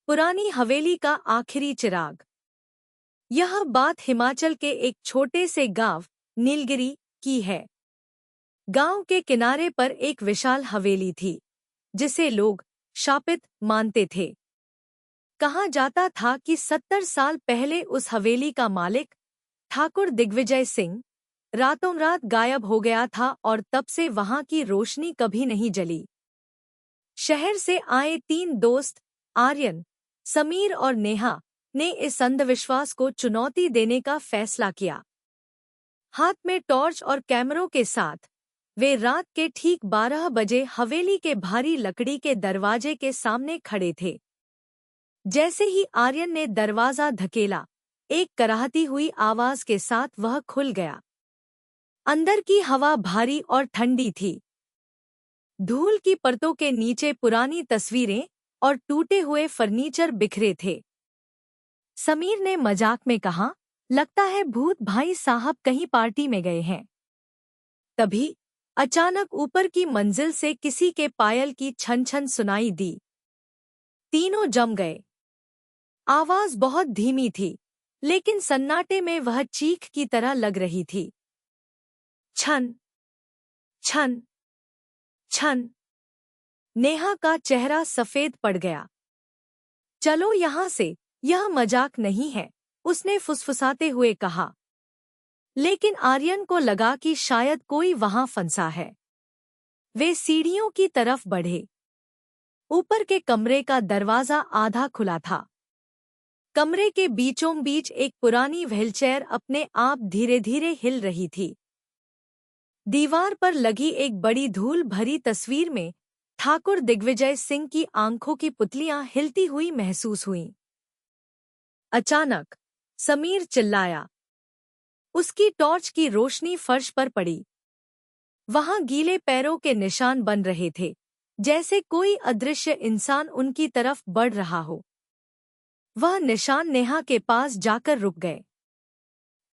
पुरानी हवेली का आखिरी चिराग। यह बात हिमाचल के एक छोटे से गांव नीलगिरी की है। गांव के किनारे पर एक विशाल हवेली थी, जिसे लोग शापित मानते थे। कहा जाता था कि 70 साल पहले उस हवेली का मालिक ठाकुर दिग्विजय सिंह रातों रात गायब हो गया था और तब से वहां की रोशनी कभी नहीं जली। शहर से आए 3 दोस्त आर्यन, समीर और नेहा ने इस अंधविश्वास को चुनौती देने का फैसला किया। हाथ में टॉर्च और कैमरों के साथ वे रात के ठीक 12 बजे हवेली के भारी लकड़ी के दरवाजे के सामने खड़े थे। जैसे ही आर्यन ने दरवाजा धकेला, एक कराहती हुई आवाज के साथ वह खुल गया। अंदर की हवा भारी और ठंडी थी। धूल की परतों के नीचे पुरानी तस्वीरें और टूटे हुए फर्नीचर बिखरे थे। समीर ने मजाक में कहा, लगता है भूत भाई साहब कहीं पार्टी में गए हैं। तभी अचानक ऊपर की मंजिल से किसी के पायल की छन छन सुनाई दी। तीनों जम गए। आवाज बहुत धीमी थी, लेकिन सन्नाटे में वह चीख की तरह लग रही थी। छन छन छन। नेहा का चेहरा सफेद पड़ गया। चलो यहाँ से, यह मजाक नहीं है, उसने फुसफुसाते हुए कहा। लेकिन आर्यन को लगा कि शायद कोई वहां फंसा है। वे सीढ़ियों की तरफ बढ़े। ऊपर के कमरे का दरवाजा आधा खुला था। कमरे के बीचों बीच एक पुरानी व्हीलचेयर अपने आप धीरे धीरे हिल रही थी। दीवार पर लगी एक बड़ी धूल भरी तस्वीर में ठाकुर दिग्विजय सिंह की आंखों की पुतलियां हिलती हुई महसूस हुईं। अचानक समीर चिल्लाया। उसकी टॉर्च की रोशनी फर्श पर पड़ी। वहां गीले पैरों के निशान बन रहे थे, जैसे कोई अदृश्य इंसान उनकी तरफ बढ़ रहा हो। वह निशान नेहा के पास जाकर रुक गए।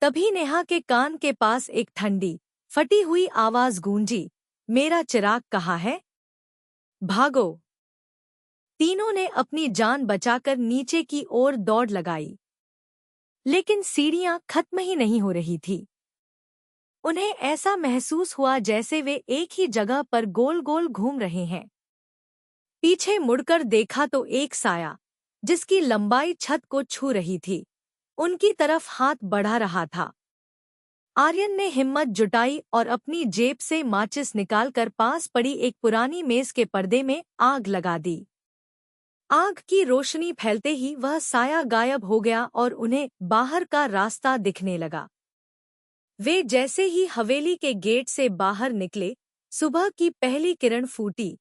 तभी नेहा के कान के पास एक ठंडी, फटी हुई आवाज गूंजी, मेरा चिराग कहाँ है? भागो! तीनों ने अपनी जान बचाकर नीचे की ओर दौड़ लगाई। लेकिन सीढ़ियां खत्म ही नहीं हो रही थी। उन्हें ऐसा महसूस हुआ जैसे वे एक ही जगह पर गोल गोल घूम रहे हैं। पीछे मुड़कर देखा तो एक साया, जिसकी लंबाई छत को छू रही थी, उनकी तरफ हाथ बढ़ा रहा था। आर्यन ने हिम्मत जुटाई और अपनी जेब से माचिस निकालकर पास पड़ी एक पुरानी मेज के पर्दे में आग लगा दी। आग की रोशनी फैलते ही वह साया गायब हो गया और उन्हें बाहर का रास्ता दिखने लगा। वे जैसे ही हवेली के गेट से बाहर निकले, सुबह की पहली किरण फूटी।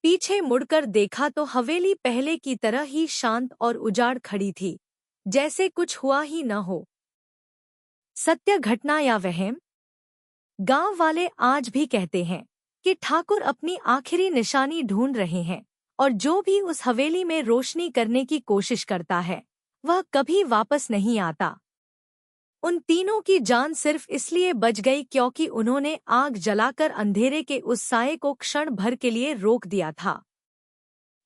पीछे मुड़कर देखा तो हवेली पहले की तरह ही शांत और उजाड़ खड़ी थी, जैसे कुछ हुआ ही न हो। सत्य घटना या वहम? गांव वाले आज भी कहते हैं कि ठाकुर अपनी आखिरी निशानी ढूंढ रहे हैं, और जो भी उस हवेली में रोशनी करने की कोशिश करता है, वह कभी वापस नहीं आता। उन तीनों की जान सिर्फ इसलिए बच गई क्योंकि उन्होंने आग जलाकर अंधेरे के उस साये को क्षण भर के लिए रोक दिया था।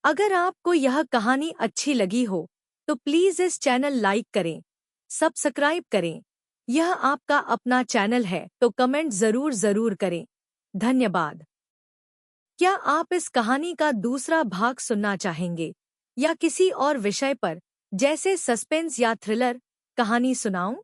अगर आपको यह कहानी अच्छी लगी हो, तो प्लीज इस चैनल लाइक करें, सब्सक्राइब करें। यह आपका अपना चैनल है, तो कमेंट जरूर करें। धन्यवाद। क्या आप इस कहानी का दूसरा भाग सुनना चाहेंगे या किसी और विषय पर, जैसे सस्पेंस या थ्रिलर, कहानी सुनाऊं?